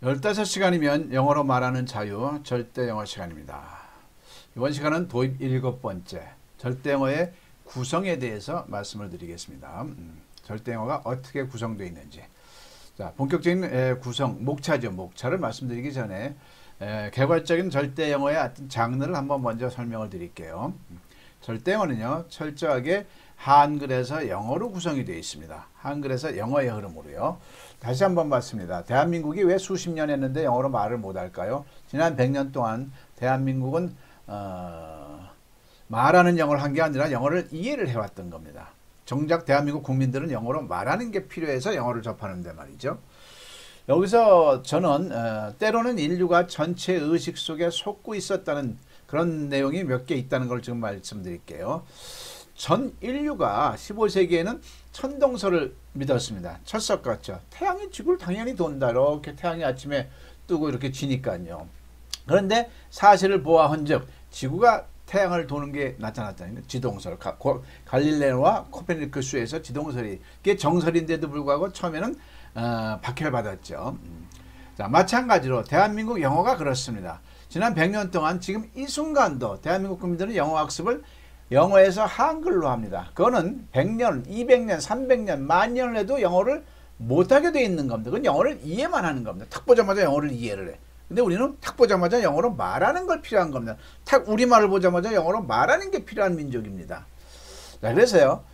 열다섯 시간이면 영어로 말하는 자유, 절대 영어 시간입니다. 이번 시간은 도입 7번째, 절대 영어의 구성에 대해서 말씀을 드리겠습니다. 절대 영어가 어떻게 구성되어 있는지. 자, 본격적인 구성, 목차죠. 목차를 말씀드리기 전에 개괄적인 절대 영어의 어떤 장르를 한번 먼저 설명을 드릴게요. 절대 영어는요, 철저하게 한글에서 영어로 구성이 되어 있습니다. 한글에서 영어의 흐름으로요. 다시 한번 봤습니다. 대한민국이 왜 수십 년 했는데 영어로 말을 못할까요? 지난 100년 동안 대한민국은 말하는 영어를 한 게 아니라 영어를 이해를 해왔던 겁니다. 정작 대한민국 국민들은 영어로 말하는 게 필요해서 영어를 접하는데 말이죠. 여기서 저는 때로는 인류가 전체 의식 속에 속고 있었다는 그런 내용이 몇 개 있다는 걸 지금 말씀드릴게요. 전 인류가 15세기에는 천동설을 믿었습니다. 철석 같죠. 태양이 지구를 당연히 돈다. 이렇게 태양이 아침에 뜨고 이렇게 지니까요. 그런데 사실을 보아한즉 지구가 태양을 도는 게 나타났다는 거. 지동설. 갈릴레오와 코페르니쿠스에서 지동설이 이게 정설인데도 불구하고 처음에는 박해받았죠. 자, 마찬가지로 대한민국 영어가 그렇습니다. 지난 100년 동안 지금 이 순간도 대한민국 국민들은 영어 학습을 영어에서 한글로 합니다. 그거는 100년, 200년, 300년, 만년을 해도 영어를 못하게 되어 있는 겁니다. 그건 영어를 이해만 하는 겁니다. 탁 보자마자 영어를 이해를 해. 근데 우리는 탁 보자마자 영어로 말하는 걸 필요한 겁니다. 탁 우리말을 보자마자 영어로 말하는 게 필요한 민족입니다. 자, 그래서요,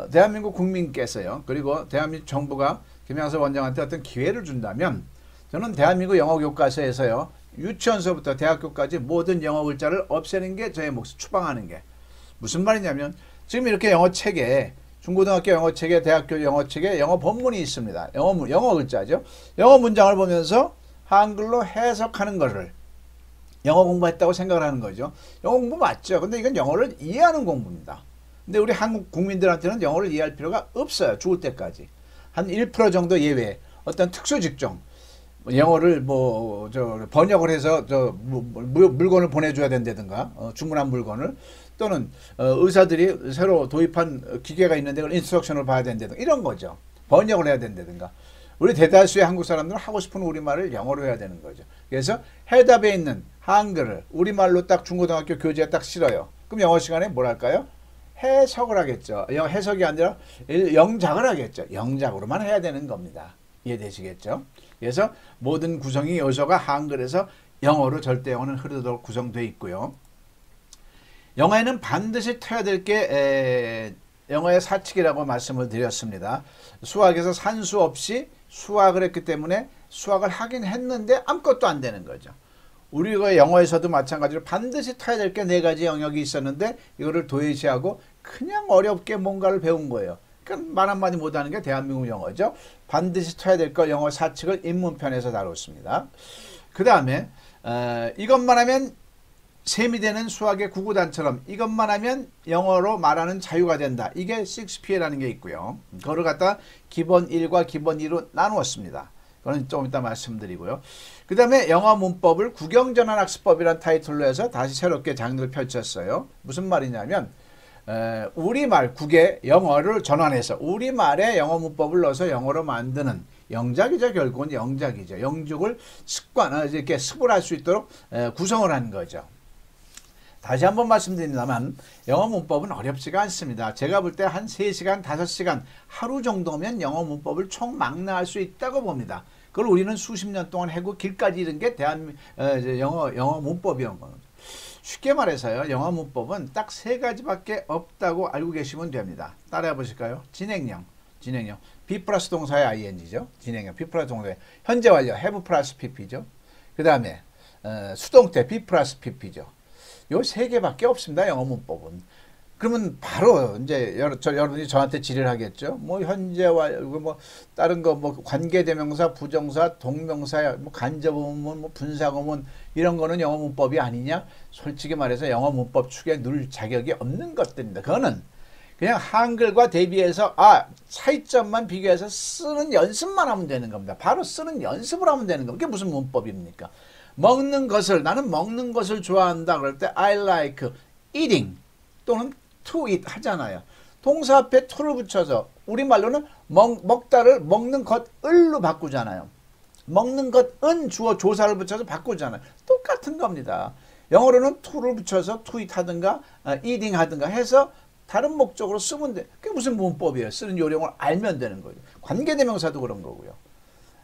대한민국 국민께서요, 그리고 대한민국 정부가 김양서 원장한테 어떤 기회를 준다면 저는 대한민국 영어 교과서에서요, 유치원서부터 대학교까지 모든 영어 글자를 없애는 게 저의 몫을 추방하는 게 무슨 말이냐면 지금 이렇게 영어 책에 중고등학교 영어 책에 대학교 영어 책에 영어 본문이 있습니다. 영어 글자죠. 영어 문장을 보면서 한글로 해석하는 것을 영어 공부했다고 생각을 하는 거죠. 영어 공부 맞죠. 근데 이건 영어를 이해하는 공부입니다. 근데 우리 한국 국민들한테는 영어를 이해할 필요가 없어요. 죽을 때까지. 한 1% 정도 예외. 어떤 특수 직종. 영어를 번역을 해서 물건을 보내줘야 된다든가 주문한 물건을 또는 의사들이 새로 도입한 기계가 있는데 그걸 인스트럭션을 봐야 된다든가 이런 거죠. 번역을 해야 된다든가. 우리 대다수의 한국 사람들은 하고 싶은 우리말을 영어로 해야 되는 거죠. 그래서 해답에 있는 한글을 우리말로 딱 중고등학교 교재에 딱 실어요. 그럼 영어 시간에 뭘 할까요? 해석을 하겠죠. 해석이 아니라 영작을 하겠죠. 영작으로만 해야 되는 겁니다. 이해되시겠죠? 그래서 모든 구성이 요소가 한글에서 영어로 절대 영어는 흐르도록 구성되어 있고요. 영어에는 반드시 터야 될 게 영어의 사칙이라고 말씀을 드렸습니다. 수학에서 산수 없이 수학을 했기 때문에 수학을 하긴 했는데 아무것도 안 되는 거죠. 우리가 영어에서도 마찬가지로 반드시 터야 될 게 4가지 영역이 있었는데 이거를 도외시하고 그냥 어렵게 뭔가를 배운 거예요. 그러니까 말 한마디 못하는 게 대한민국 영어죠. 반드시 쳐야 될 거 영어 사칙을 입문편에서 다뤘습니다. 그 다음에 이것만 하면 셈이 되는 수학의 구구단처럼 이것만 하면 영어로 말하는 자유가 된다. 이게 6P라는 게 있고요. 그거를 갖다 기본 1과 기본 2로 나누었습니다. 그건 좀 이따 말씀드리고요. 그 다음에 영어 문법을 구경전환학습법이라는 타이틀로 해서 다시 새롭게 장르를 펼쳤어요. 무슨 말이냐면 우리말 국에 영어를 전환해서 우리말에 영어 문법을 넣어서 영어로 만드는 영작이죠. 결국은 영작이죠. 영죽을 이렇게 습을 할 수 있도록 구성을 하는 거죠. 다시 한번 말씀드립니다만 영어 문법은 어렵지가 않습니다. 제가 볼 때 한 3시간, 5시간 하루 정도면 영어 문법을 총 망라할 수 있다고 봅니다. 그걸 우리는 수십 년 동안 해고 길까지 이른 게 영어 문법이었던 겁니다. 쉽게 말해서요. 영어 문법은 딱 3가지밖에 없다고 알고 계시면 됩니다. 따라해 보실까요? 진행형. be 플러스 동사의 ing죠. 진행형. be 플러스 동사의 현재 완료 have 플러스 pp죠. 그 다음에 수동태 be 플러스 pp죠. 요 3개밖에 없습니다. 영어 문법은. 그러면 바로 이제 여러분이 저한테 질의를 하겠죠. 뭐 현재와 뭐 다른 거 뭐 관계대명사, 부정사, 동명사, 뭐 간접어문, 뭐 분사어문 이런 거는 영어 문법이 아니냐? 솔직히 말해서 영어 문법 축에 누를 자격이 없는 것들입니다. 그거는 그냥 한글과 대비해서 차이점만 비교해서 쓰는 연습만 하면 되는 겁니다. 바로 쓰는 연습을 하면 되는 겁니다. 그게 무슨 문법입니까? 먹는 것을 나는 먹는 것을 좋아한다 그럴 때 I like eating 또는 to eat 하잖아요. 동사 앞에 to를 붙여서 우리말로는 먹다를 먹는 것을로 바꾸잖아요. 먹는 것은 주어 조사를 붙여서 바꾸잖아요. 똑같은 겁니다. 영어로는 to를 붙여서 to eat 하든가 eating 하든가 해서 다른 목적으로 쓰면 돼. 그게 무슨 문법이에요. 쓰는 요령을 알면 되는 거죠. 관계대명사도 그런 거고요.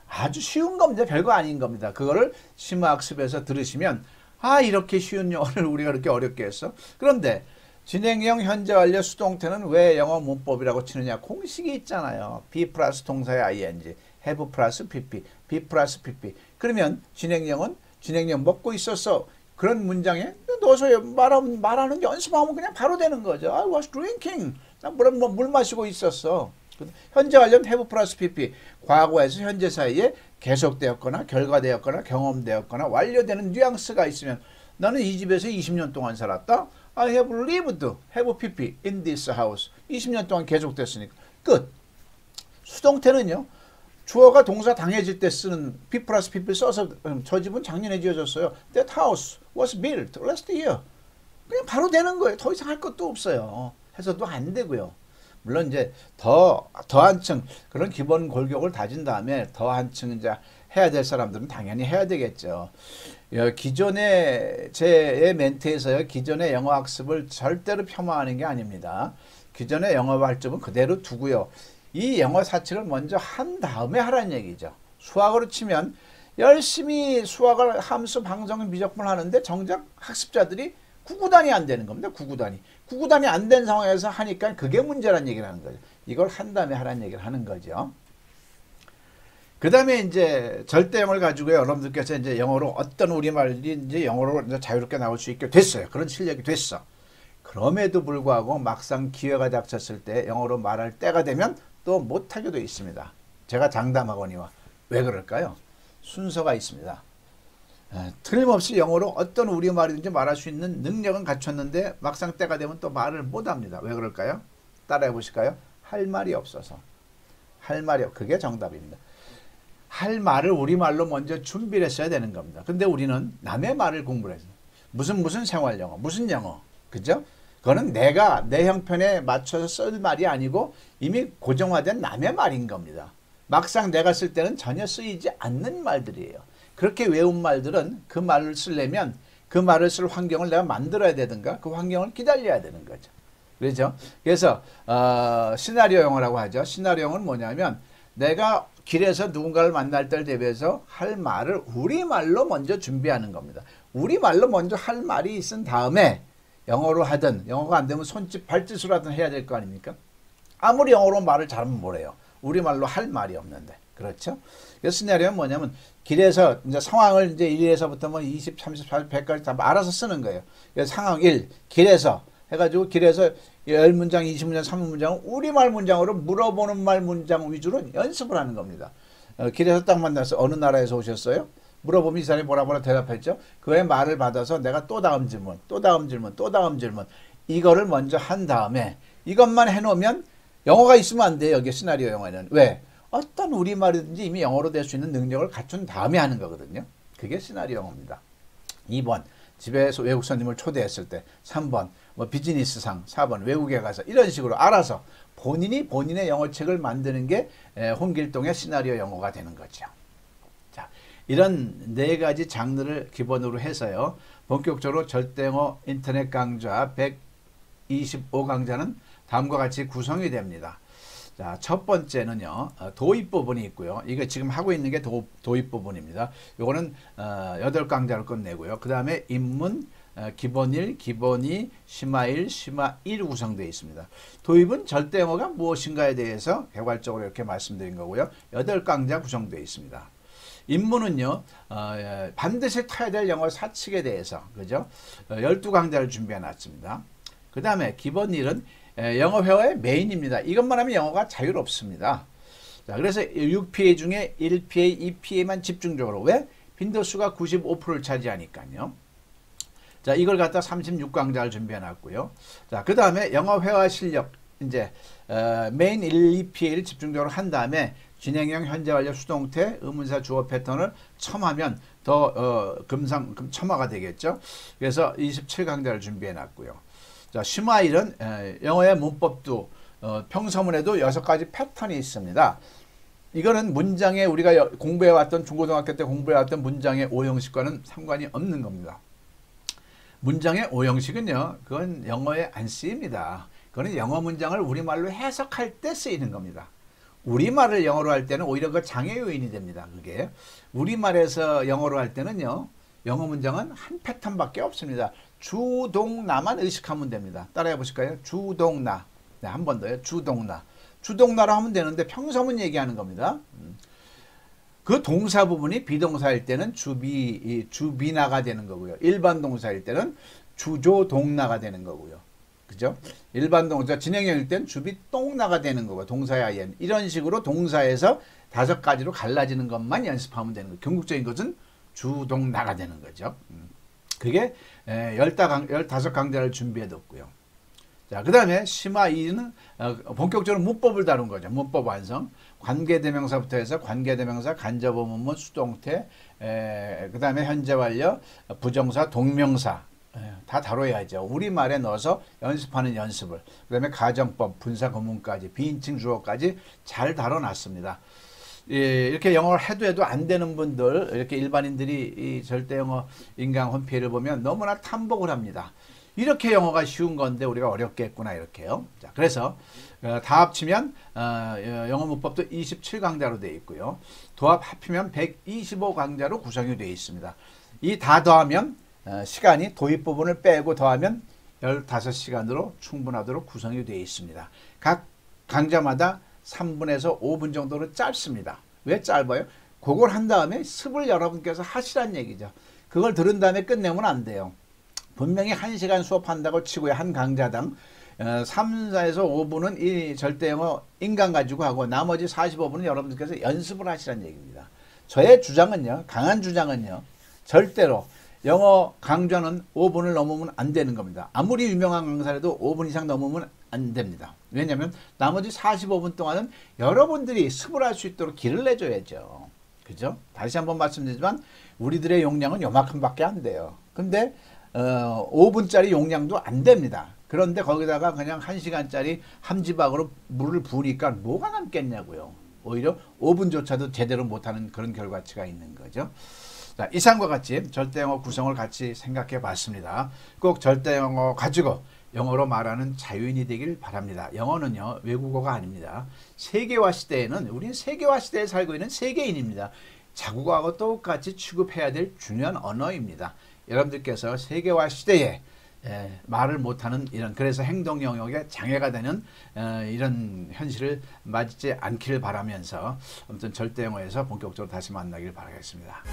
아주 쉬운 겁니다. 별거 아닌 겁니다. 그거를 심화학습에서 들으시면 이렇게 쉬운 영어를 우리가 그렇게 어렵게 했어. 그런데 진행형 현재 완료 수동태는 왜 영어 문법이라고 치느냐. 공식이 있잖아요. be 플러스 동사의 ing, have 플러스 pp, be 플러스 pp. 그러면 진행형은 진행형 먹고 있었어. 그런 문장에 넣어서 말하는 연습하면 그냥 바로 되는 거죠. I was drinking. 나 물 마시고 있었어. 현재 완료는 have 플러스 pp. 과거에서 현재 사이에 계속되었거나 결과되었거나 경험되었거나 완료되는 뉘앙스가 있으면 나는 이 집에서 20년 동안 살았다. I have lived, have pp in this house. 20년 동안 계속됐으니까. 끝. 수동태는요. 주어가 동사 당해질 때 쓰는 be 플러스 pp 써서 저 집은 작년에 지어졌어요. That house was built last year. 그냥 바로 되는 거예요. 더 이상 할 것도 없어요. 해서도 안 되고요. 물론 이제 더 한층 그런 기본 골격을 다진 다음에 더 한층 이제 해야 될 사람들은 당연히 해야 되겠죠. 기존의 제 멘트에서요. 기존의 영어 학습을 절대로 폄하하는 게 아닙니다. 기존의 영어 발전은 그대로 두고요. 이 영어 사칙을 먼저 한 다음에 하라는 얘기죠. 수학으로 치면 열심히 수학을 함수, 방정, 미적분을 하는데 정작 학습자들이 구구단이 안 되는 겁니다. 구구단이 안 된 상황에서 하니까 그게 문제라는 얘기를 하는 거죠. 이걸 한 다음에 하라는 얘기를 하는 거죠. 그 다음에 이제 절대형을 가지고 여러분들께서 이제 영어로 어떤 우리말이 이제 영어로 이제 자유롭게 나올 수 있게 됐어요. 그런 실력이 됐어. 그럼에도 불구하고 막상 기회가 닥쳤을 때 영어로 말할 때가 되면 또 못하게 돼 있습니다. 제가 장담하거니와. 왜 그럴까요? 순서가 있습니다. 틀림없이 영어로 어떤 우리말이든지 말할 수 있는 능력은 갖췄는데 막상 때가 되면 또 말을 못합니다. 왜 그럴까요? 따라해 보실까요? 할 말이 없어서. 그게 정답입니다. 할 말을 우리말로 먼저 준비를 했어야 되는 겁니다. 근데 우리는 남의 말을 공부를 했어요. 무슨 생활영어, 무슨 영어. 그죠? 그거는 내가 내 형편에 맞춰서 쓸 말이 아니고 이미 고정화된 남의 말인 겁니다. 막상 내가 쓸 때는 전혀 쓰이지 않는 말들이에요. 그렇게 외운 말들은 그 말을 쓰려면 그 말을 쓸 환경을 내가 만들어야 되든가 그 환경을 기다려야 되는 거죠. 그렇죠? 그래서 시나리오 영어라고 하죠. 시나리오 영어는 뭐냐면 내가 길에서 누군가를 만날 때를 대비해서 할 말을 우리말로 먼저 준비하는 겁니다. 우리말로 먼저 할 말이 있은 다음에 영어로 하든 영어가 안 되면 손짓 발짓으로 하든 해야 될 거 아닙니까? 아무리 영어로 말을 잘하면 뭐래요? 우리말로 할 말이 없는데. 그렇죠? 그래서 시나리오는 뭐냐면 길에서 이제 상황을 이제 1에서부터 뭐 20, 30, 40, 100까지 다 알아서 쓰는 거예요. 그래서 상황 1, 길에서 해가지고 길에서 10문장, 20문장, 30문장은 우리말 문장으로 물어보는 말 문장 위주로 연습을 하는 겁니다. 길에서 딱 만나서 어느 나라에서 오셨어요? 물어보면 이 사람이 뭐라 대답했죠. 그의 말을 받아서 내가 또 다음 질문 이거를 먼저 한 다음에 이것만 해놓으면 영어가 있으면 안 돼요. 여기 시나리오 영어에는. 왜? 어떤 우리말이든지 이미 영어로 될 수 있는 능력을 갖춘 다음에 하는 거거든요. 그게 시나리오 영어입니다. 2번 집에서 외국 손님을 초대했을 때, 3번 뭐 비즈니스상, 4번 외국에 가서 이런 식으로 알아서 본인의 영어책을 만드는 게 홍길동의 시나리오 영어가 되는 거죠. 자, 이런 네 가지 장르를 기본으로 해서요. 본격적으로 절대영어 인터넷 강좌 125강좌는 다음과 같이 구성이 됩니다. 자, 첫 번째는요, 도입 부분이 있고요. 이게 지금 하고 있는 게 도입 부분입니다. 요거는 8강좌를 끝내고요. 그 다음에 입문, 기본 1, 기본 2, 심화 1, 심화 1 구성되어 있습니다. 도입은 절대영어가 무엇인가에 대해서 개괄적으로 이렇게 말씀드린 거고요. 8강좌 구성되어 있습니다. 입문은요, 반드시 타야 될 영어 사칙에 대해서, 그죠? 12강좌를 준비해 놨습니다. 그 다음에 기본 1은 영어 회화의 메인입니다. 이것만 하면 영어가 자유롭습니다. 자, 그래서 6PA 중에 1PA, 2PA만 집중적으로. 왜? 빈도수가 95%를 차지하니까요. 자, 이걸 갖다 36강좌를 준비해 놨고요. 자, 그 다음에 영어 회화 실력, 이제, 메인 1, 2PA를 집중적으로 한 다음에 진행형, 현재 완료, 수동태, 의문사, 주어 패턴을 첨하면 더, 첨화가 되겠죠. 그래서 27강좌를 준비해 놨고요. 자, 심화일은, 영어의 문법도, 평서문에도 6가지 패턴이 있습니다. 이거는 문장에 우리가 공부해왔던, 중고등학교 때 공부해왔던 문장의 오형식과는 상관이 없는 겁니다. 문장의 오형식은요, 그건 영어에 안 쓰입니다. 그거는 영어 문장을 우리말로 해석할 때 쓰이는 겁니다. 우리말을 영어로 할 때는 오히려 그 장애 요인이 됩니다. 그게 우리말에서 영어로 할 때는요, 영어 문장은 한 패턴밖에 없습니다. 주동나만 의식하면 됩니다. 따라해 보실까요? 주동나. 네, 한 번 더요. 주동나. 주동나로 하면 되는데 평서문 얘기하는 겁니다. 그 동사 부분이 비동사일 때는 주비나가 되는 거고요. 일반 동사일 때는 주조동나가 되는 거고요. 그죠? 일반 동사 진행형일 때는 주비똥나가 되는 거고, 동사의 IN. 이런 식으로 동사에서 5가지로 갈라지는 것만 연습하면 되는 거예요. 궁극적인 것은 주동나가 되는 거죠. 그게 15강좌를 준비해뒀고요. 자, 그 다음에 심화 2는 본격적으로 문법을 다룬 거죠. 문법 완성. 관계대명사부터 해서 관계대명사, 간접어문문, 수동태, 그 다음에 현재 완료, 부정사, 동명사 다 다뤄야죠. 우리말에 넣어서 연습하는 연습을. 그 다음에 가정법, 분사 구문까지, 비인칭 주어까지 잘 다뤄놨습니다. 이렇게 영어를 해도 안 되는 분들, 이렇게 일반인들이 이 절대영어 인강 홈페이지를 보면 너무나 탐복을 합니다. 이렇게 영어가 쉬운 건데 우리가 어렵게 했구나, 이렇게요. 자, 그래서 다 합치면 영어 문법도 27강좌로 되어 있고요. 도합 합치면 125강좌로 구성이 되어 있습니다. 이 다 더하면 시간이 도입 부분을 빼고 더하면 15시간으로 충분하도록 구성이 되어 있습니다. 각 강좌마다 3분에서 5분 정도로 짧습니다. 왜 짧아요? 그걸 한 다음에 습을 여러분께서 하시란 얘기죠. 그걸 들은 다음에 끝내면 안 돼요. 분명히 1시간 수업한다고 치고요. 한 강좌당 3, 4에서 5분은 이 절대영어 인강 가지고 하고 나머지 45분은 여러분들께서 연습을 하시란 얘기입니다. 저의 주장은요, 강한 주장은요, 절대로 영어 강좌는 5분을 넘으면 안 되는 겁니다. 아무리 유명한 강사라도 5분 이상 넘으면 안 됩니다. 왜냐하면 나머지 45분 동안은 여러분들이 습을 할 수 있도록 길을 내줘야죠. 그죠? 다시 한번 말씀드리지만 우리들의 용량은 요만큼밖에 안 돼요. 근데 5분짜리 용량도 안 됩니다. 그런데 거기다가 그냥 1시간짜리 함지박으로 물을 부으니까 뭐가 남겠냐고요. 오히려 5분조차도 제대로 못하는 그런 결과치가 있는 거죠. 자, 이상과 같이 절대영어 구성을 같이 생각해 봤습니다. 꼭 절대영어 가지고 영어로 말하는 자유인이 되길 바랍니다. 영어는요, 외국어가 아닙니다. 세계화 시대에는, 우리는 세계화 시대에 살고 있는 세계인입니다. 자국어하고 똑같이 취급해야 될 중요한 언어입니다. 여러분들께서 세계화 시대에 말을 못하는 그래서 행동 영역에 장애가 되는 이런 현실을 맞지 않기를 바라면서 아무튼 절대영어에서 본격적으로 다시 만나길 바라겠습니다.